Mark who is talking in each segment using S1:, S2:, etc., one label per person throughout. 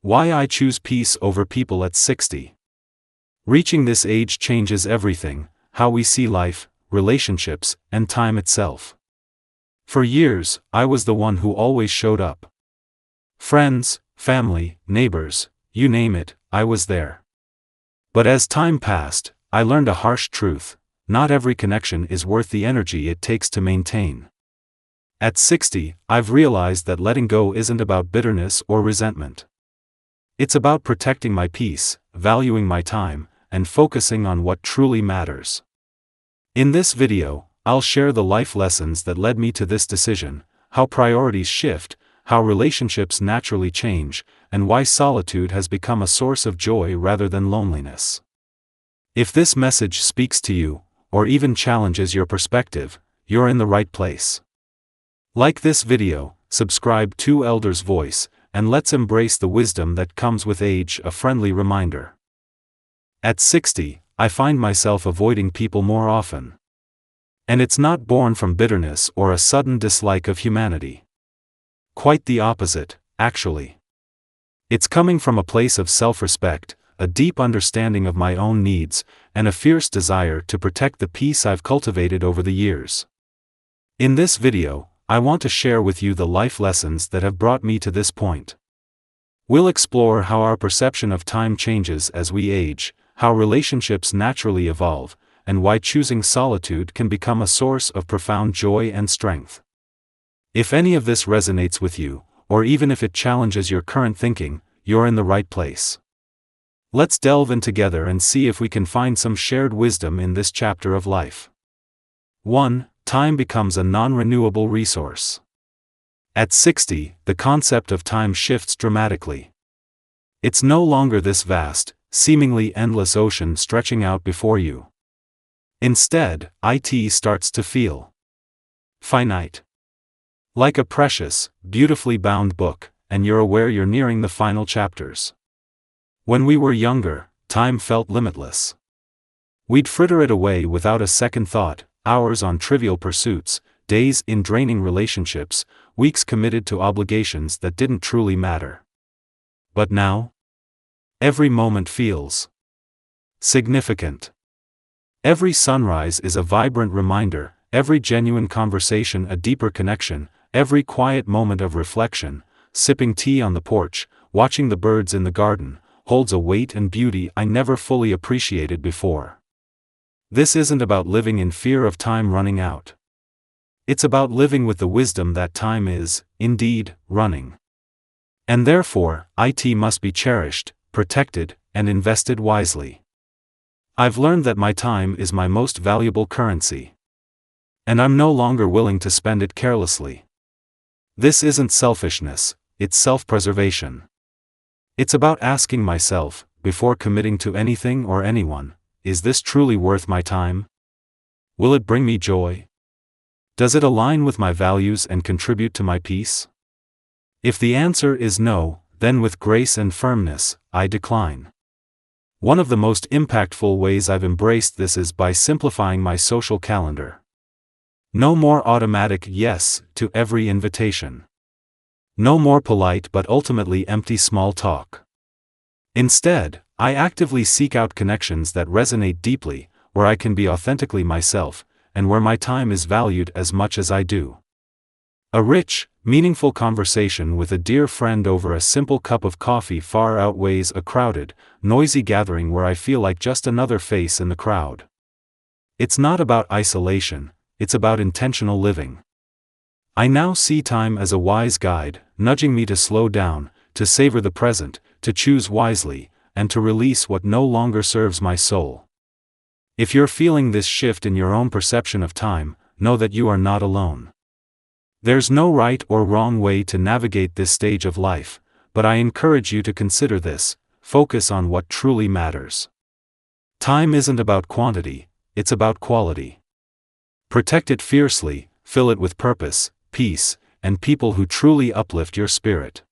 S1: Why I choose peace over people at 60. Reaching this age changes everything: how we see life, relationships, and time itself. For years, I was the one who always showed up. Friends, family, neighbors, you name it, I was there. But as time passed, I learned a harsh truth: not every connection is worth the energy it takes to maintain. At 60, I've realized that letting go isn't about bitterness or resentment. It's about protecting my peace, valuing my time, and focusing on what truly matters. In this video, I'll share the life lessons that led me to this decision, how priorities shift, how relationships naturally change, and why solitude has become a source of joy rather than loneliness. If this message speaks to you, or even challenges your perspective, you're in the right place. Like this video, subscribe to Elder's Voice, and let's embrace the wisdom that comes with age. A friendly reminder. At 60, I find myself avoiding people more often. And it's not born from bitterness or a sudden dislike of humanity. Quite the opposite, actually. It's coming from a place of self-respect, a deep understanding of my own needs, and a fierce desire to protect the peace I've cultivated over the years. In this video, I want to share with you the life lessons that have brought me to this point. We'll explore how our perception of time changes as we age, how relationships naturally evolve, and why choosing solitude can become a source of profound joy and strength. If any of this resonates with you, or even if it challenges your current thinking, you're in the right place. Let's delve in together and see if we can find some shared wisdom in this chapter of life. 1. Time becomes a non-renewable resource. At 60, the concept of time shifts dramatically. It's no longer this vast, seemingly endless ocean stretching out before you. Instead, it starts to feel finite. Like a precious, beautifully bound book, and you're aware you're nearing the final chapters. When we were younger, time felt limitless. We'd fritter it away without a second thought, hours on trivial pursuits, days in draining relationships, weeks committed to obligations that didn't truly matter. But now? Every moment feels significant. Every sunrise is a vibrant reminder, every genuine conversation a deeper connection, every quiet moment of reflection, sipping tea on the porch, watching the birds in the garden, holds a weight and beauty I never fully appreciated before. This isn't about living in fear of time running out. It's about living with the wisdom that time is, indeed, running. And therefore, it must be cherished, protected, and invested wisely. I've learned that my time is my most valuable currency. And I'm no longer willing to spend it carelessly. This isn't selfishness, it's self-preservation. It's about asking myself, before committing to anything or anyone, is this truly worth my time? Will it bring me joy? Does it align with my values and contribute to my peace? If the answer is no, then with grace and firmness, I decline. One of the most impactful ways I've embraced this is by simplifying my social calendar. No more automatic yes to every invitation. No more polite but ultimately empty small talk. Instead, I actively seek out connections that resonate deeply, where I can be authentically myself, and where my time is valued as much as I do. A rich, meaningful conversation with a dear friend over a simple cup of coffee far outweighs a crowded, noisy gathering where I feel like just another face in the crowd. It's not about isolation, it's about intentional living. I now see time as a wise guide, nudging me to slow down, to savor the present, to choose wisely, and to release what no longer serves my soul. If you're feeling this shift in your own perception of time, know that you are not alone. There's no right or wrong way to navigate this stage of life, but I encourage you to consider this: focus on what truly matters. Time isn't about quantity, it's about quality. Protect it fiercely, fill it with purpose, peace, and people who truly uplift your spirit.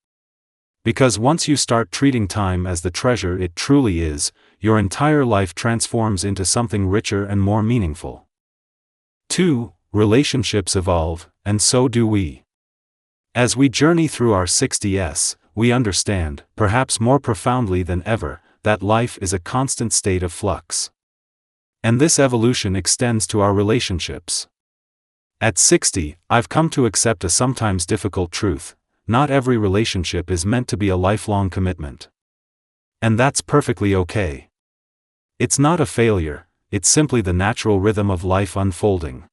S1: Because once you start treating time as the treasure it truly is, your entire life transforms into something richer and more meaningful. 2. Relationships evolve, and so do we. As we journey through our 60s, we understand, perhaps more profoundly than ever, that life is a constant state of flux. And this evolution extends to our relationships. At 60, I've come to accept a sometimes difficult truth: not every relationship is meant to be a lifelong commitment. And that's perfectly okay. It's not a failure, it's simply the natural rhythm of life unfolding.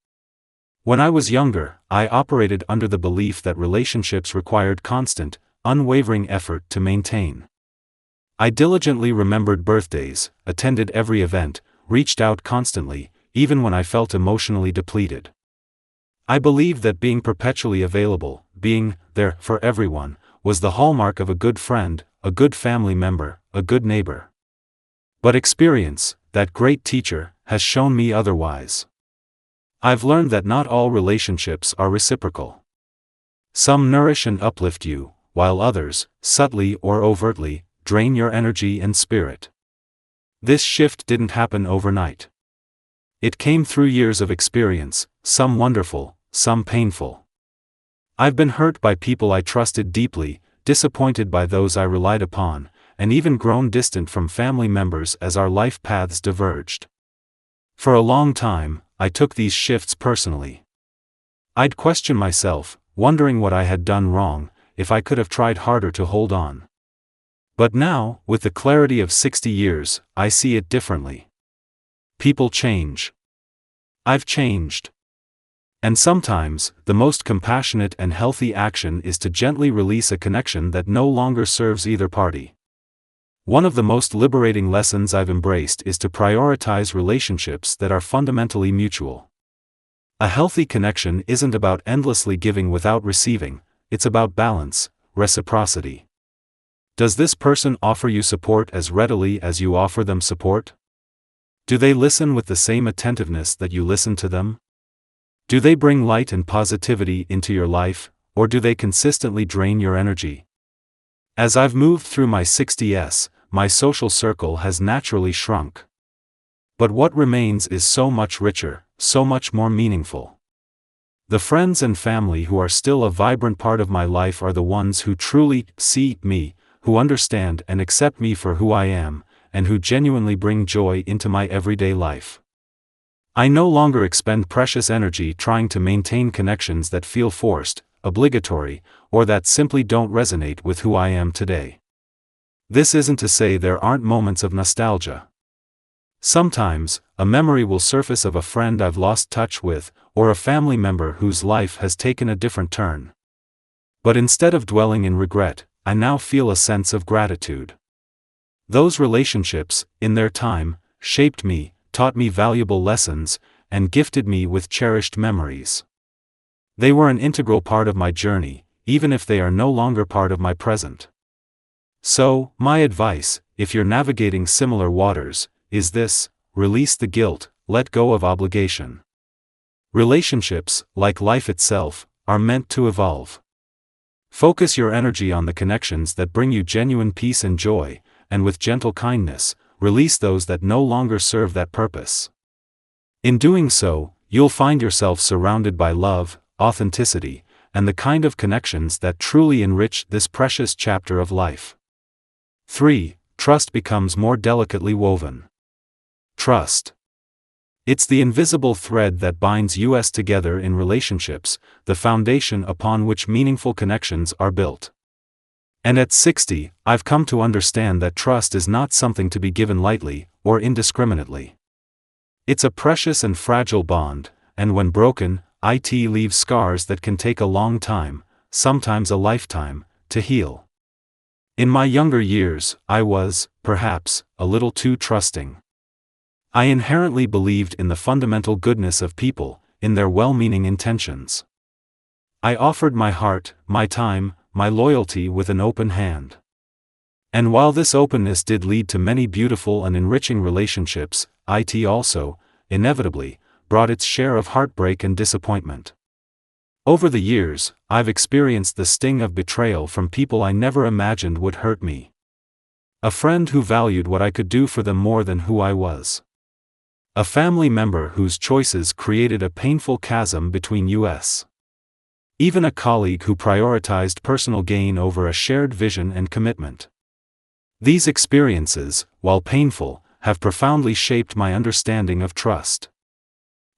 S1: When I was younger, I operated under the belief that relationships required constant, unwavering effort to maintain. I diligently remembered birthdays, attended every event, reached out constantly, even when I felt emotionally depleted. I believed that being perpetually available, being there for everyone, was the hallmark of a good friend, a good family member, a good neighbor. But experience, that great teacher, has shown me otherwise. I've learned that not all relationships are reciprocal. Some nourish and uplift you, while others, subtly or overtly, drain your energy and spirit. This shift didn't happen overnight. It came through years of experience, some wonderful, some painful. I've been hurt by people I trusted deeply, disappointed by those I relied upon, and even grown distant from family members as our life paths diverged. For a long time, I took these shifts personally. I'd question myself, wondering what I had done wrong, if I could have tried harder to hold on. But now, with the clarity of 60 years, I see it differently. People change. I've changed. And sometimes, the most compassionate and healthy action is to gently release a connection that no longer serves either party. One of the most liberating lessons I've embraced is to prioritize relationships that are fundamentally mutual. A healthy connection isn't about endlessly giving without receiving, it's about balance, reciprocity. Does this person offer you support as readily as you offer them support? Do they listen with the same attentiveness that you listen to them? Do they bring light and positivity into your life, or do they consistently drain your energy? As I've moved through my 60s, my social circle has naturally shrunk. But what remains is so much richer, so much more meaningful. The friends and family who are still a vibrant part of my life are the ones who truly see me, who understand and accept me for who I am, and who genuinely bring joy into my everyday life. I no longer expend precious energy trying to maintain connections that feel forced, obligatory, or that simply don't resonate with who I am today. This isn't to say there aren't moments of nostalgia. Sometimes, a memory will surface of a friend I've lost touch with, or a family member whose life has taken a different turn. But instead of dwelling in regret, I now feel a sense of gratitude. Those relationships, in their time, shaped me, taught me valuable lessons, and gifted me with cherished memories. They were an integral part of my journey, even if they are no longer part of my present. So, my advice, if you're navigating similar waters, is this: release the guilt, let go of obligation. Relationships, like life itself, are meant to evolve. Focus your energy on the connections that bring you genuine peace and joy, and with gentle kindness, release those that no longer serve that purpose. In doing so, you'll find yourself surrounded by love, authenticity, and the kind of connections that truly enrich this precious chapter of life. 3. Trust becomes more delicately woven. Trust. It's the invisible thread that binds us together in relationships, the foundation upon which meaningful connections are built. And at 60, I've come to understand that trust is not something to be given lightly, or indiscriminately. It's a precious and fragile bond, and when broken, it leaves scars that can take a long time, sometimes a lifetime, to heal. In my younger years, I was, perhaps, a little too trusting. I inherently believed in the fundamental goodness of people, in their well-meaning intentions. I offered my heart, my time, my loyalty with an open hand. And while this openness did lead to many beautiful and enriching relationships, it also, inevitably, brought its share of heartbreak and disappointment. Over the years, I've experienced the sting of betrayal from people I never imagined would hurt me. A friend who valued what I could do for them more than who I was. A family member whose choices created a painful chasm between us. even a colleague who prioritized personal gain over a shared vision and commitment. These experiences, while painful, have profoundly shaped my understanding of trust.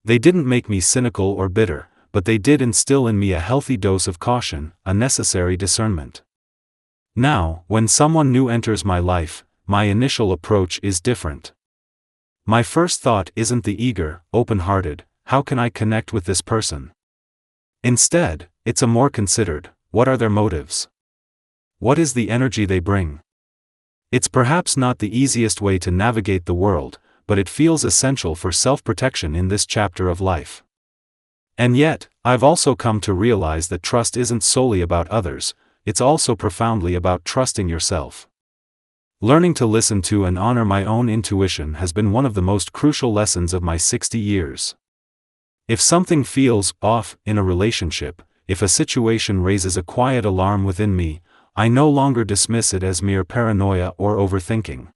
S1: They didn't make me cynical or bitter, but they did instill in me a healthy dose of caution, a necessary discernment. Now, when someone new enters my life, my initial approach is different. My first thought isn't the eager, open-hearted, "How can I connect with this person?" Instead, it's a more considered, "What are their motives? What is the energy they bring?" It's perhaps not the easiest way to navigate the world, but it feels essential for self-protection in this chapter of life. And yet, I've also come to realize that trust isn't solely about others, it's also profoundly about trusting yourself. Learning to listen to and honor my own intuition has been one of the most crucial lessons of my 60 years. If something feels off in a relationship, if a situation raises a quiet alarm within me, I no longer dismiss it as mere paranoia or overthinking.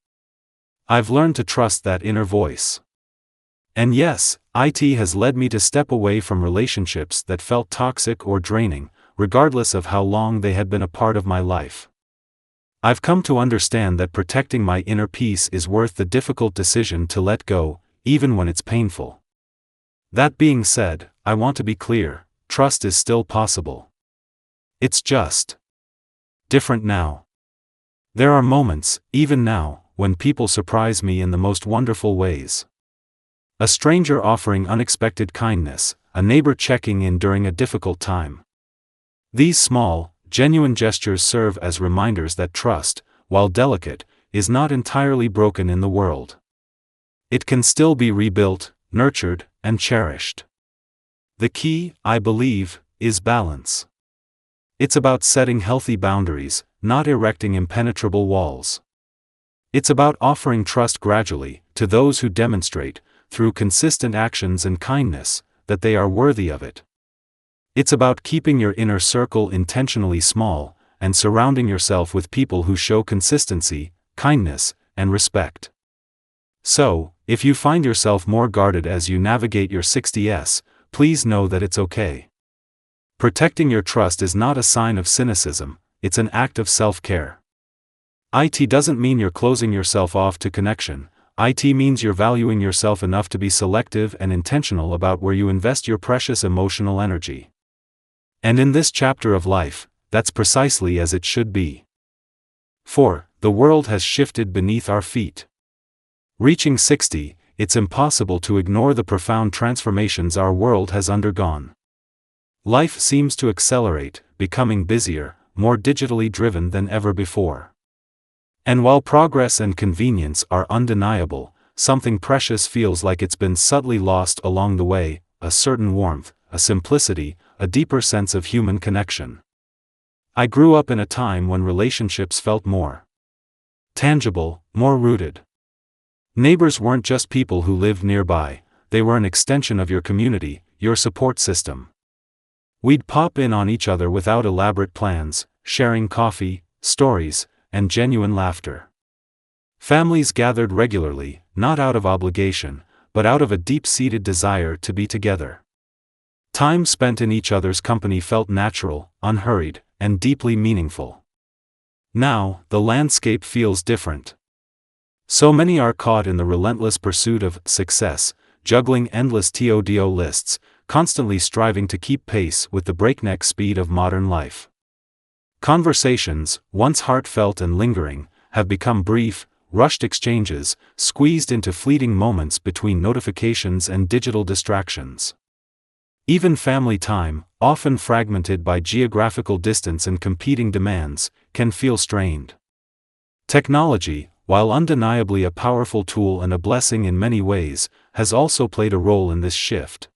S1: I've learned to trust that inner voice. And yes, it has led me to step away from relationships that felt toxic or draining, regardless of how long they had been a part of my life. I've come to understand that protecting my inner peace is worth the difficult decision to let go, even when it's painful. That being said, I want to be clear, trust is still possible. It's just different now. There are moments, even now, when people surprise me in the most wonderful ways. A stranger offering unexpected kindness, a neighbor checking in during a difficult time. These small, genuine gestures serve as reminders that trust, while delicate, is not entirely broken in the world. It can still be rebuilt, nurtured, and cherished. The key, I believe, is balance. It's about setting healthy boundaries, not erecting impenetrable walls. It's about offering trust gradually, to those who demonstrate, through consistent actions and kindness, that they are worthy of it. It's about keeping your inner circle intentionally small, and surrounding yourself with people who show consistency, kindness, and respect. So, if you find yourself more guarded as you navigate your 60s, please know that it's okay. Protecting your trust is not a sign of cynicism, it's an act of self-care. It doesn't mean you're closing yourself off to connection, it means you're valuing yourself enough to be selective and intentional about where you invest your precious emotional energy. And in this chapter of life, that's precisely as it should be. For, the world has shifted beneath our feet. Reaching 60, it's impossible to ignore the profound transformations our world has undergone. Life seems to accelerate, becoming busier, more digitally driven than ever before. And while progress and convenience are undeniable, something precious feels like it's been subtly lost along the way, a certain warmth, a simplicity, a deeper sense of human connection. I grew up in a time when relationships felt more tangible, more rooted. Neighbors weren't just people who lived nearby, they were an extension of your community, your support system. We'd pop in on each other without elaborate plans, sharing coffee, stories, and genuine laughter. Families gathered regularly, not out of obligation, but out of a deep-seated desire to be together. Time spent in each other's company felt natural, unhurried, and deeply meaningful. Now, the landscape feels different. So many are caught in the relentless pursuit of success, juggling endless to-do lists, constantly striving to keep pace with the breakneck speed of modern life. Conversations, once heartfelt and lingering, have become brief, rushed exchanges, squeezed into fleeting moments between notifications and digital distractions. Even family time, often fragmented by geographical distance and competing demands, can feel strained. Technology, while undeniably a powerful tool and a blessing in many ways, has also played a role in this shift.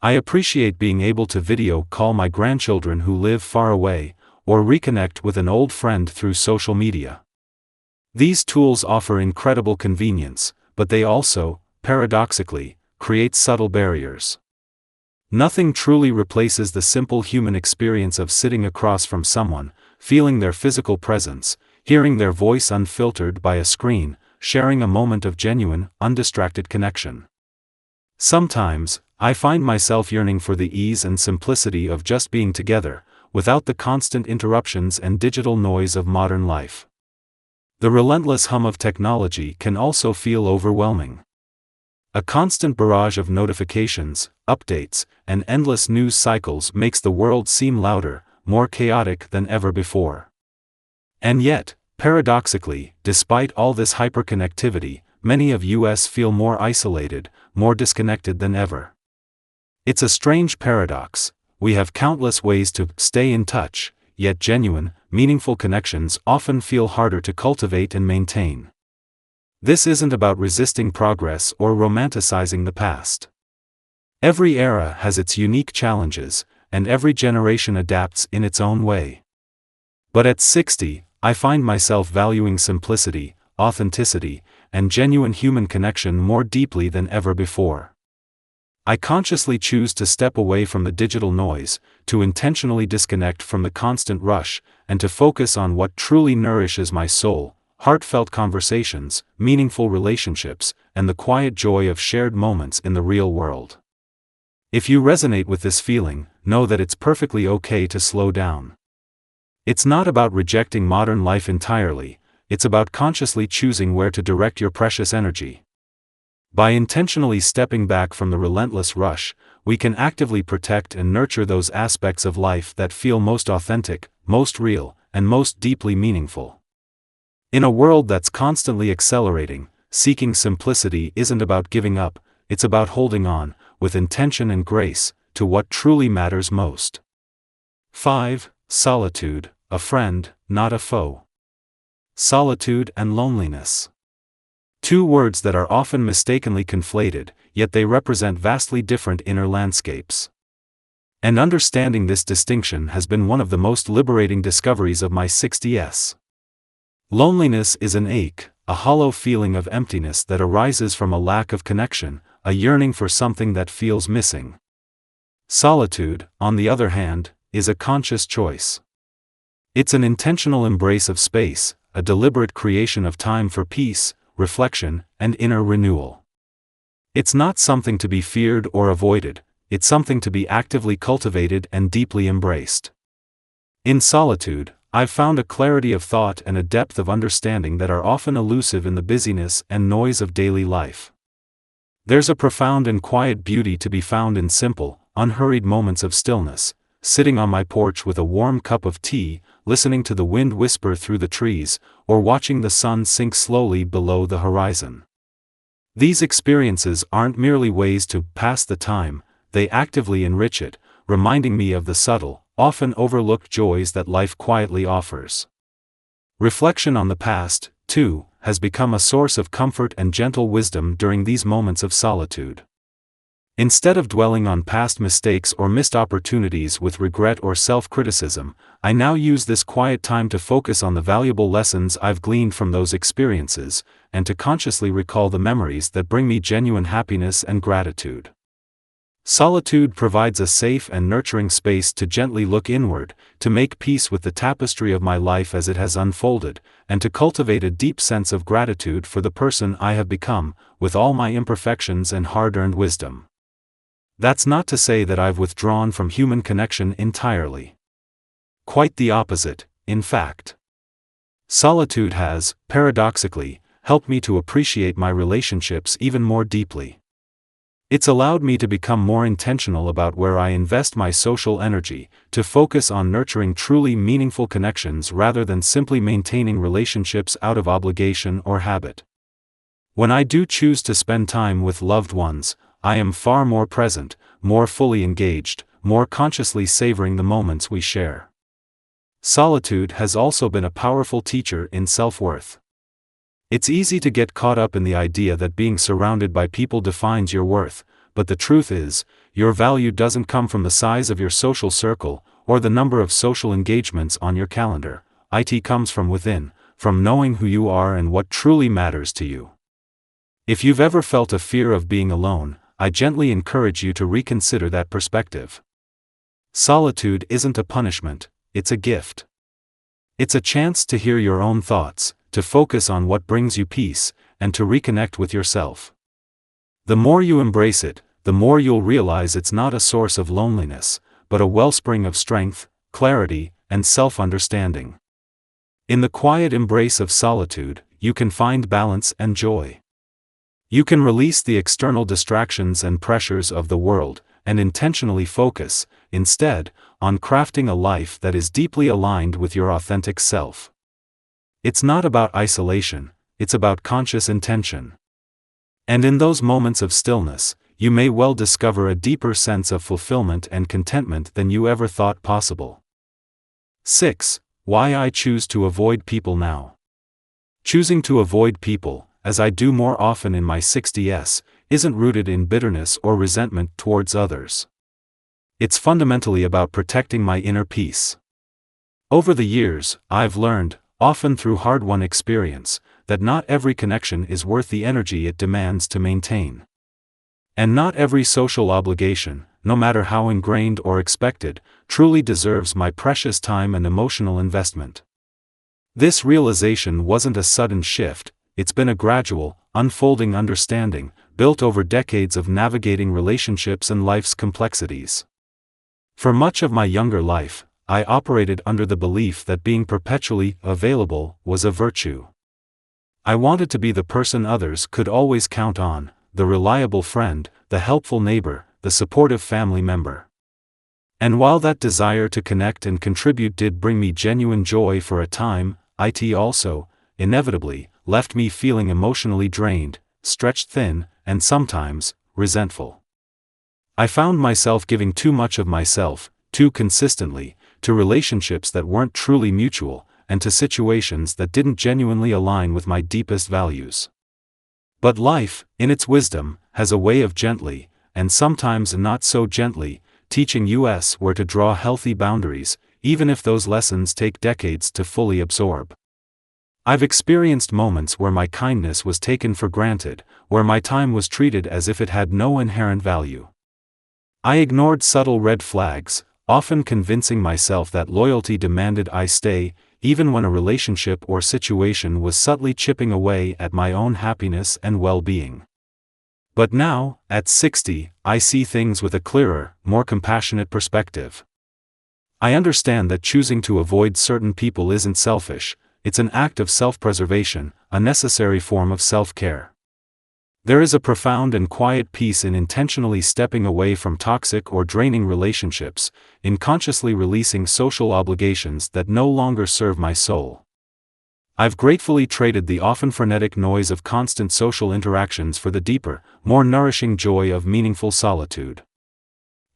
S1: I appreciate being able to video call my grandchildren who live far away, or reconnect with an old friend through social media. These tools offer incredible convenience, but they also, paradoxically, create subtle barriers. Nothing truly replaces the simple human experience of sitting across from someone, feeling their physical presence, hearing their voice unfiltered by a screen, sharing a moment of genuine, undistracted connection. Sometimes, I find myself yearning for the ease and simplicity of just being together, without the constant interruptions and digital noise of modern life. The relentless hum of technology can also feel overwhelming. A constant barrage of notifications, updates, and endless news cycles makes the world seem louder, more chaotic than ever before. And yet, paradoxically, despite all this hyperconnectivity, many of us feel more isolated, more disconnected than ever. It's a strange paradox. We have countless ways to stay in touch, yet genuine, meaningful connections often feel harder to cultivate and maintain. This isn't about resisting progress or romanticizing the past. Every era has its unique challenges, and every generation adapts in its own way. But at 60, I find myself valuing simplicity, authenticity, and genuine human connection more deeply than ever before. I consciously choose to step away from the digital noise, to intentionally disconnect from the constant rush, and to focus on what truly nourishes my soul: heartfelt conversations, meaningful relationships, and the quiet joy of shared moments in the real world. If you resonate with this feeling, know that it's perfectly okay to slow down. It's not about rejecting modern life entirely, it's about consciously choosing where to direct your precious energy. By intentionally stepping back from the relentless rush, we can actively protect and nurture those aspects of life that feel most authentic, most real, and most deeply meaningful. In a world that's constantly accelerating, seeking simplicity isn't about giving up, it's about holding on, with intention and grace, to what truly matters most. 5. Solitude, a friend, not a foe. Solitude and loneliness. Two words that are often mistakenly conflated, yet they represent vastly different inner landscapes. And understanding this distinction has been one of the most liberating discoveries of my 60s. Loneliness is an ache, a hollow feeling of emptiness that arises from a lack of connection, a yearning for something that feels missing. Solitude, on the other hand, is a conscious choice. It's an intentional embrace of space, a deliberate creation of time for peace, reflection, and inner renewal. It's not something to be feared or avoided, it's something to be actively cultivated and deeply embraced. In solitude, I've found a clarity of thought and a depth of understanding that are often elusive in the busyness and noise of daily life. There's a profound and quiet beauty to be found in simple, unhurried moments of stillness, sitting on my porch with a warm cup of tea, listening to the wind whisper through the trees, or watching the sun sink slowly below the horizon. These experiences aren't merely ways to pass the time, they actively enrich it, reminding me of the subtle, often overlooked joys that life quietly offers. Reflection on the past, too, has become a source of comfort and gentle wisdom during these moments of solitude. Instead of dwelling on past mistakes or missed opportunities with regret or self-criticism, I now use this quiet time to focus on the valuable lessons I've gleaned from those experiences, and to consciously recall the memories that bring me genuine happiness and gratitude. Solitude provides a safe and nurturing space to gently look inward, to make peace with the tapestry of my life as it has unfolded, and to cultivate a deep sense of gratitude for the person I have become, with all my imperfections and hard-earned wisdom. That's not to say that I've withdrawn from human connection entirely. Quite the opposite, in fact. Solitude has, paradoxically, helped me to appreciate my relationships even more deeply. It's allowed me to become more intentional about where I invest my social energy, to focus on nurturing truly meaningful connections rather than simply maintaining relationships out of obligation or habit. When I do choose to spend time with loved ones, I am far more present, more fully engaged, more consciously savoring the moments we share. Solitude has also been a powerful teacher in self-worth. It's easy to get caught up in the idea that being surrounded by people defines your worth, but the truth is, your value doesn't come from the size of your social circle, or the number of social engagements on your calendar. It comes from within, from knowing who you are and what truly matters to you. If you've ever felt a fear of being alone, I gently encourage you to reconsider that perspective. Solitude isn't a punishment, it's a gift. It's a chance to hear your own thoughts, to focus on what brings you peace, and to reconnect with yourself. The more you embrace it, the more you'll realize it's not a source of loneliness, but a wellspring of strength, clarity, and self-understanding. In the quiet embrace of solitude, you can find balance and joy. You can release the external distractions and pressures of the world, and intentionally focus, instead, on crafting a life that is deeply aligned with your authentic self. It's not about isolation, it's about conscious intention. And in those moments of stillness, you may well discover a deeper sense of fulfillment and contentment than you ever thought possible. 6. Why I choose to avoid people now. Choosing to avoid people, as I do more often in my 60s, isn't rooted in bitterness or resentment towards others. It's fundamentally about protecting my inner peace. Over the years, I've learned, often through hard-won experience, that not every connection is worth the energy it demands to maintain. And not every social obligation, no matter how ingrained or expected, truly deserves my precious time and emotional investment. This realization wasn't a sudden shift, it's been a gradual, unfolding understanding, built over decades of navigating relationships and life's complexities. For much of my younger life, I operated under the belief that being perpetually available was a virtue. I wanted to be the person others could always count on, the reliable friend, the helpful neighbor, the supportive family member. And while that desire to connect and contribute did bring me genuine joy for a time, it also, inevitably, left me feeling emotionally drained, stretched thin, and sometimes, resentful. I found myself giving too much of myself, too consistently, to relationships that weren't truly mutual, and to situations that didn't genuinely align with my deepest values. But life, in its wisdom, has a way of gently, and sometimes not so gently, teaching us where to draw healthy boundaries, even if those lessons take decades to fully absorb. I've experienced moments where my kindness was taken for granted, where my time was treated as if it had no inherent value. I ignored subtle red flags, often convincing myself that loyalty demanded I stay, even when a relationship or situation was subtly chipping away at my own happiness and well-being. But now, at 60, I see things with a clearer, more compassionate perspective. I understand that choosing to avoid certain people isn't selfish, it's an act of self-preservation, a necessary form of self-care. There is a profound and quiet peace in intentionally stepping away from toxic or draining relationships, in consciously releasing social obligations that no longer serve my soul. I've gratefully traded the often frenetic noise of constant social interactions for the deeper, more nourishing joy of meaningful solitude.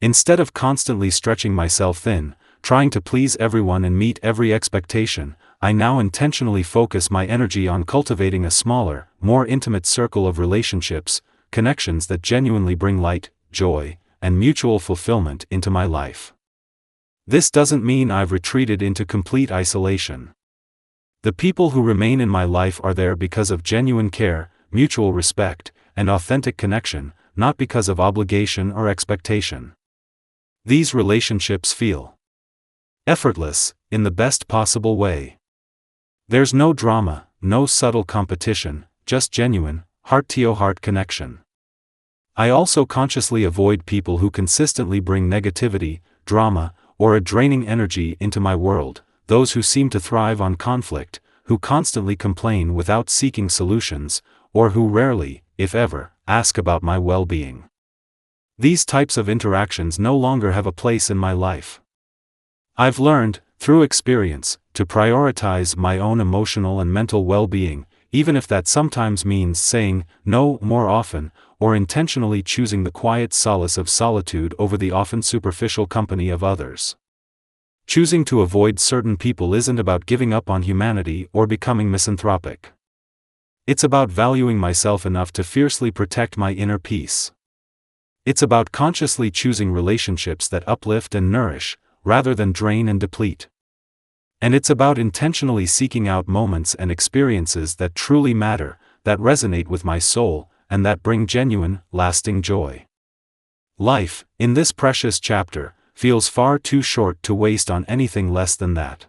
S1: Instead of constantly stretching myself thin, trying to please everyone and meet every expectation, I now intentionally focus my energy on cultivating a smaller, more intimate circle of relationships, connections that genuinely bring light, joy, and mutual fulfillment into my life. This doesn't mean I've retreated into complete isolation. The people who remain in my life are there because of genuine care, mutual respect, and authentic connection, not because of obligation or expectation. These relationships feel effortless, in the best possible way. There's no drama, no subtle competition, just genuine, heart-to-heart connection. I also consciously avoid people who consistently bring negativity, drama, or a draining energy into my world, those who seem to thrive on conflict, who constantly complain without seeking solutions, or who rarely, if ever, ask about my well-being. These types of interactions no longer have a place in my life. I've learned, through experience, to prioritize my own emotional and mental well-being, even if that sometimes means saying no more often, or intentionally choosing the quiet solace of solitude over the often superficial company of others. Choosing to avoid certain people isn't about giving up on humanity or becoming misanthropic. It's about valuing myself enough to fiercely protect my inner peace. It's about consciously choosing relationships that uplift and nourish, rather than drain and deplete. And it's about intentionally seeking out moments and experiences that truly matter, that resonate with my soul, and that bring genuine, lasting joy. Life, in this precious chapter, feels far too short to waste on anything less than that.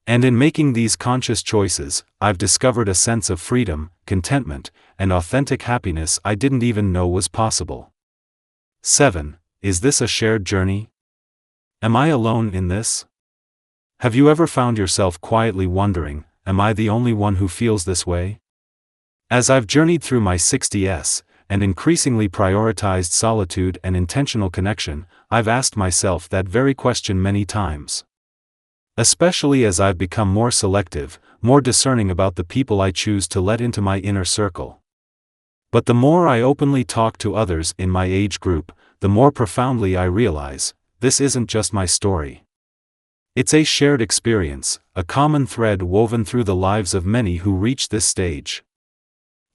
S1: And in making these conscious choices, I've discovered a sense of freedom, contentment, and authentic happiness I didn't even know was possible. 7. Is this a shared journey? Am I alone in this? Have you ever found yourself quietly wondering, am I the only one who feels this way? As I've journeyed through my 60s, and increasingly prioritized solitude and intentional connection, I've asked myself that very question many times. Especially as I've become more selective, more discerning about the people I choose to let into my inner circle. But the more I openly talk to others in my age group, the more profoundly I realize, this isn't just my story. It's a shared experience, a common thread woven through the lives of many who reach this stage.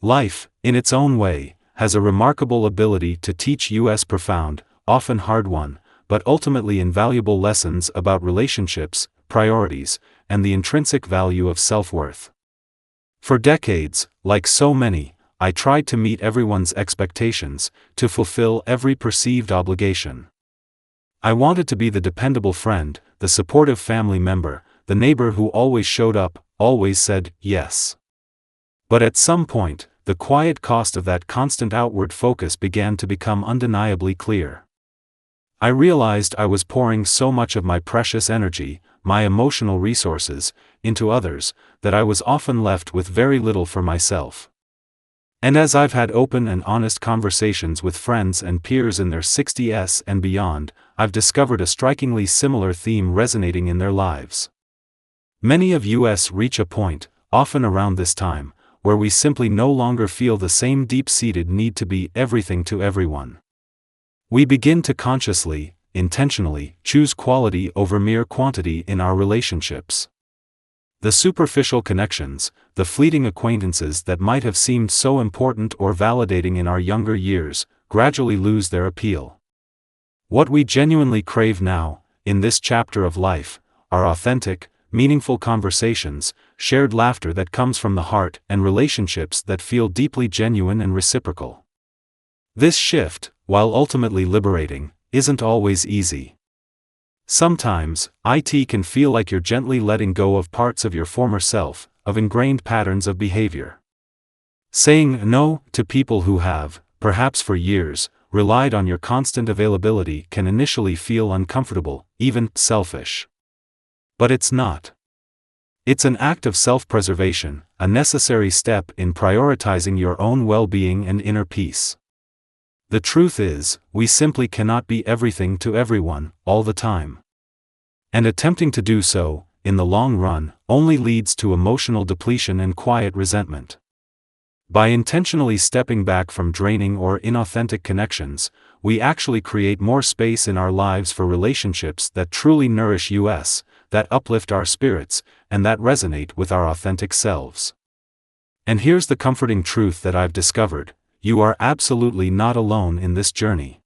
S1: Life, in its own way, has a remarkable ability to teach us profound, often hard-won, but ultimately invaluable lessons about relationships, priorities, and the intrinsic value of self-worth. For decades, like so many, I tried to meet everyone's expectations, to fulfill every perceived obligation. I wanted to be the dependable friend, the supportive family member, the neighbor who always showed up, always said yes. But at some point, the quiet cost of that constant outward focus began to become undeniably clear. I realized I was pouring so much of my precious energy, my emotional resources, into others, that I was often left with very little for myself. And as I've had open and honest conversations with friends and peers in their 60s and beyond, I've discovered a strikingly similar theme resonating in their lives. Many of us reach a point, often around this time, where we simply no longer feel the same deep-seated need to be everything to everyone. We begin to consciously, intentionally, choose quality over mere quantity in our relationships. The superficial connections, the fleeting acquaintances that might have seemed so important or validating in our younger years, gradually lose their appeal. What we genuinely crave now, in this chapter of life, are authentic, meaningful conversations, shared laughter that comes from the heart, and relationships that feel deeply genuine and reciprocal. This shift, while ultimately liberating, isn't always easy. Sometimes, it can feel like you're gently letting go of parts of your former self, of ingrained patterns of behavior. Saying no to people who have, perhaps for years, relied on your constant availability can initially feel uncomfortable, even selfish. But it's not. It's an act of self-preservation, a necessary step in prioritizing your own well-being and inner peace. The truth is, we simply cannot be everything to everyone, all the time. And attempting to do so, in the long run, only leads to emotional depletion and quiet resentment. By intentionally stepping back from draining or inauthentic connections, we actually create more space in our lives for relationships that truly nourish us, that uplift our spirits, and that resonate with our authentic selves. And here's the comforting truth that I've discovered: you are absolutely not alone in this journey.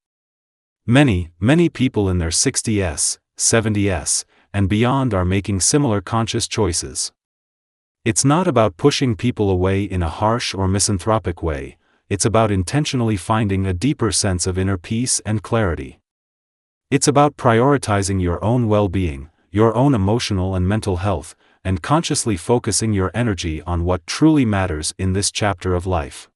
S1: Many people in their 60s, 70s, and beyond are making similar conscious choices. It's not about pushing people away in a harsh or misanthropic way, it's about intentionally finding a deeper sense of inner peace and clarity. It's about prioritizing your own well-being, your own emotional and mental health, and consciously focusing your energy on what truly matters in this chapter of life.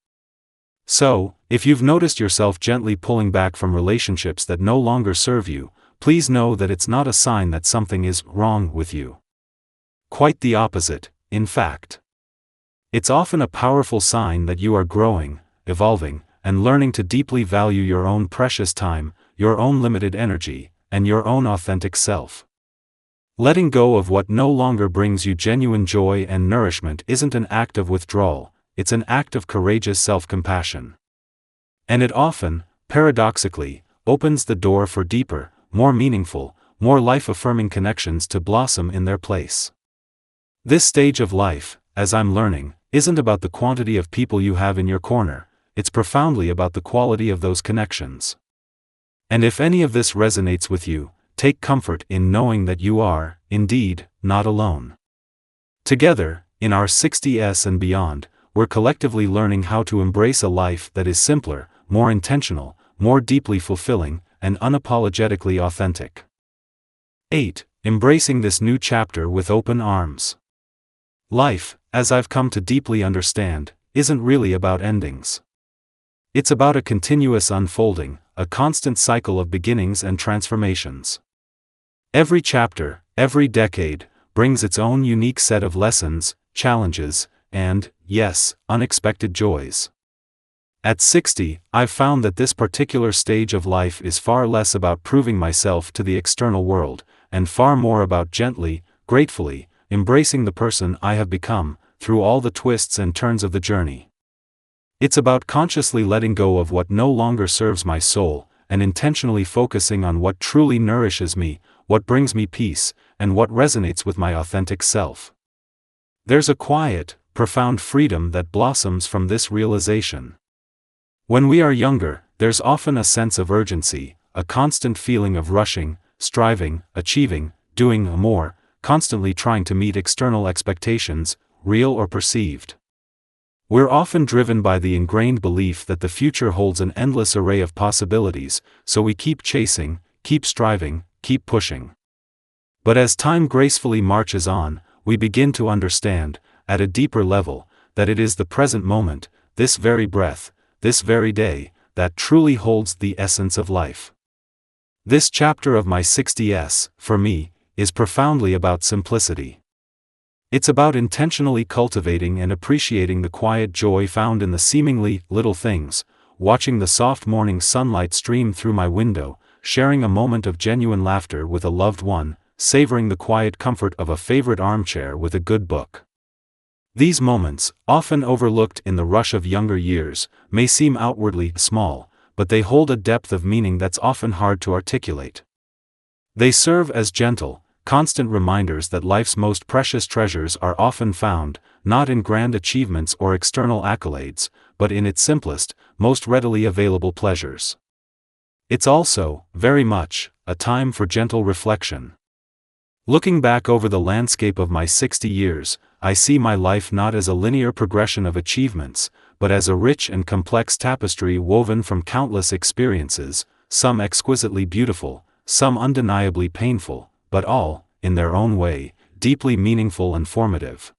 S1: So, if you've noticed yourself gently pulling back from relationships that no longer serve you, please know that it's not a sign that something is wrong with you. Quite the opposite, in fact. It's often a powerful sign that you are growing, evolving, and learning to deeply value your own precious time, your own limited energy, and your own authentic self. Letting go of what no longer brings you genuine joy and nourishment isn't an act of withdrawal, it's an act of courageous self-compassion. And it often, paradoxically, opens the door for deeper, more meaningful, more life-affirming connections to blossom in their place. This stage of life, as I'm learning, isn't about the quantity of people you have in your corner, it's profoundly about the quality of those connections. And if any of this resonates with you, take comfort in knowing that you are, indeed, not alone. Together, in our 60s and beyond, we're collectively learning how to embrace a life that is simpler, more intentional, more deeply fulfilling, and unapologetically authentic. 8. Embracing this new chapter with open arms. Life, as I've come to deeply understand, isn't really about endings. It's about a continuous unfolding, a constant cycle of beginnings and transformations. Every chapter, every decade, brings its own unique set of lessons, challenges, and, yes, unexpected joys. At 60, I've found that this particular stage of life is far less about proving myself to the external world, and far more about gently, gratefully, embracing the person I have become, through all the twists and turns of the journey. It's about consciously letting go of what no longer serves my soul, and intentionally focusing on what truly nourishes me, what brings me peace, and what resonates with my authentic self. There's a quiet, profound freedom that blossoms from this realization. When we are younger, there's often a sense of urgency, a constant feeling of rushing, striving, achieving, doing more, constantly trying to meet external expectations, real or perceived. We're often driven by the ingrained belief that the future holds an endless array of possibilities, so we keep chasing, keep striving, keep pushing. But as time gracefully marches on, we begin to understand, at a deeper level, that it is the present moment, this very breath, this very day, that truly holds the essence of life. This chapter of my 60s, for me, is profoundly about simplicity. It's about intentionally cultivating and appreciating the quiet joy found in the seemingly little things, watching the soft morning sunlight stream through my window, sharing a moment of genuine laughter with a loved one, savoring the quiet comfort of a favorite armchair with a good book. These moments, often overlooked in the rush of younger years, may seem outwardly small, but they hold a depth of meaning that's often hard to articulate. They serve as gentle, constant reminders that life's most precious treasures are often found, not in grand achievements or external accolades, but in its simplest, most readily available pleasures. It's also, very much, a time for gentle reflection. Looking back over the landscape of my 60 years, I see my life not as a linear progression of achievements, but as a rich and complex tapestry woven from countless experiences, some exquisitely beautiful, some undeniably painful, but all, in their own way, deeply meaningful and formative.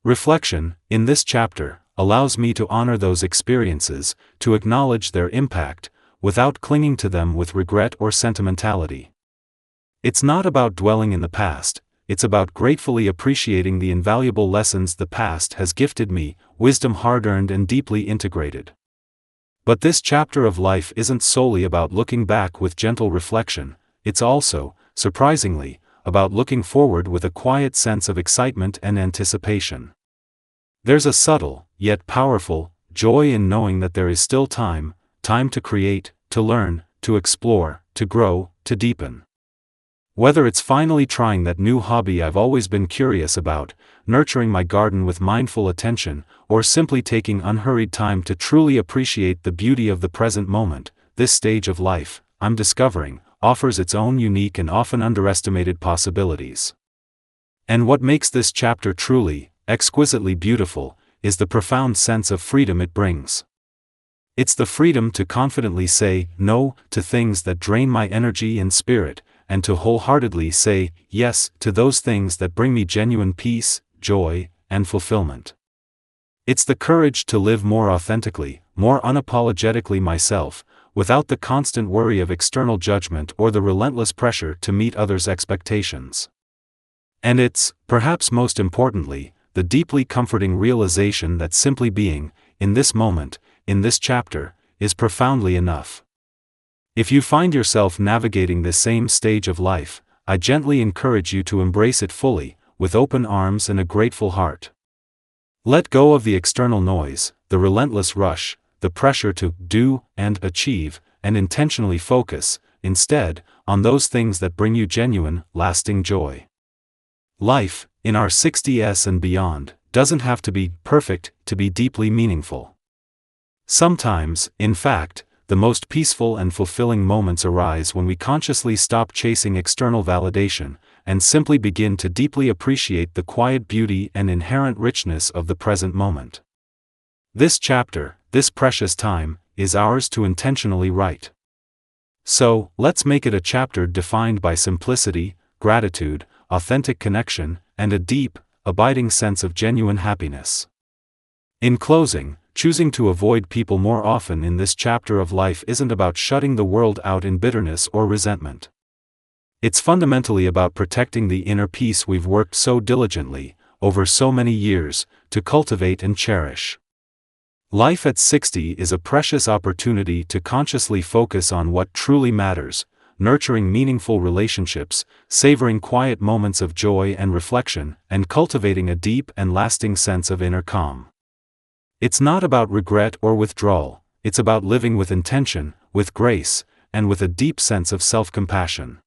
S1: Reflection, in this chapter, allows me to honor those experiences, to acknowledge their impact, without clinging to them with regret or sentimentality. It's not about dwelling in the past, it's about gratefully appreciating the invaluable lessons the past has gifted me, wisdom hard-earned and deeply integrated. But this chapter of life isn't solely about looking back with gentle reflection, it's also, surprisingly, about looking forward with a quiet sense of excitement and anticipation. There's a subtle, yet powerful, joy in knowing that there is still time to create, to learn, to explore, to grow, to deepen. Whether it's finally trying that new hobby I've always been curious about, nurturing my garden with mindful attention, or simply taking unhurried time to truly appreciate the beauty of the present moment, this stage of life, I'm discovering, offers its own unique and often underestimated possibilities. And what makes this chapter truly, exquisitely beautiful, is the profound sense of freedom it brings. It's the freedom to confidently say no to things that drain my energy and spirit, and to wholeheartedly say yes to those things that bring me genuine peace, joy, and fulfillment. It's the courage to live more authentically, more unapologetically myself, without the constant worry of external judgment or the relentless pressure to meet others' expectations. And it's, perhaps most importantly, the deeply comforting realization that simply being, in this moment, in this chapter, is profoundly enough. If you find yourself navigating this same stage of life, I gently encourage you to embrace it fully, with open arms and a grateful heart. Let go of the external noise, the relentless rush, the pressure to do and achieve, and intentionally focus, instead, on those things that bring you genuine, lasting joy. Life, in our 60s and beyond, doesn't have to be perfect to be deeply meaningful. Sometimes, in fact, the most peaceful and fulfilling moments arise when we consciously stop chasing external validation, and simply begin to deeply appreciate the quiet beauty and inherent richness of the present moment. This chapter, this precious time, is ours to intentionally write. So, let's make it a chapter defined by simplicity, gratitude, authentic connection, and a deep, abiding sense of genuine happiness. In closing, choosing to avoid people more often in this chapter of life isn't about shutting the world out in bitterness or resentment. It's fundamentally about protecting the inner peace we've worked so diligently, over so many years, to cultivate and cherish. Life at 60 is a precious opportunity to consciously focus on what truly matters, nurturing meaningful relationships, savoring quiet moments of joy and reflection, and cultivating a deep and lasting sense of inner calm. It's not about regret or withdrawal, it's about living with intention, with grace, and with a deep sense of self-compassion.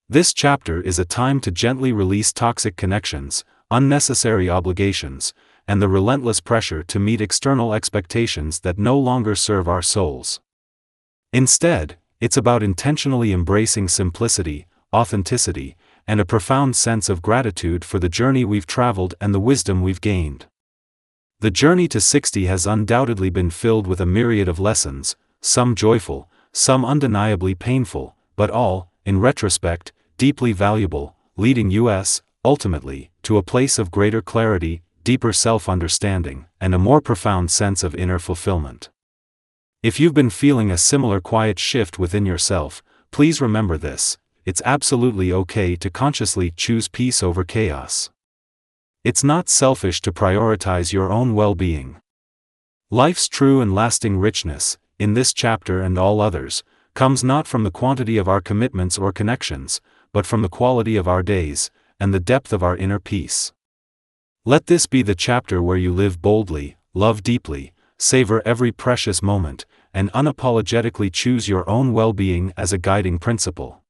S1: This chapter is a time to gently release toxic connections, unnecessary obligations, and the relentless pressure to meet external expectations that no longer serve our souls. Instead, it's about intentionally embracing simplicity, authenticity, and a profound sense of gratitude for the journey we've traveled and the wisdom we've gained. The journey to 60 has undoubtedly been filled with a myriad of lessons, some joyful, some undeniably painful, but all, in retrospect, deeply valuable, leading us, ultimately, to a place of greater clarity, deeper self-understanding, and a more profound sense of inner fulfillment. If you've been feeling a similar quiet shift within yourself, please remember this: it's absolutely okay to consciously choose peace over chaos. It's not selfish to prioritize your own well-being. Life's true and lasting richness, in this chapter and all others, comes not from the quantity of our commitments or connections, but from the quality of our days, and the depth of our inner peace. Let this be the chapter where you live boldly, love deeply, savor every precious moment, and unapologetically choose your own well-being as a guiding principle.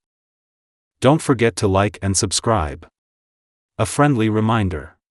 S1: Don't forget to like and subscribe. A friendly reminder.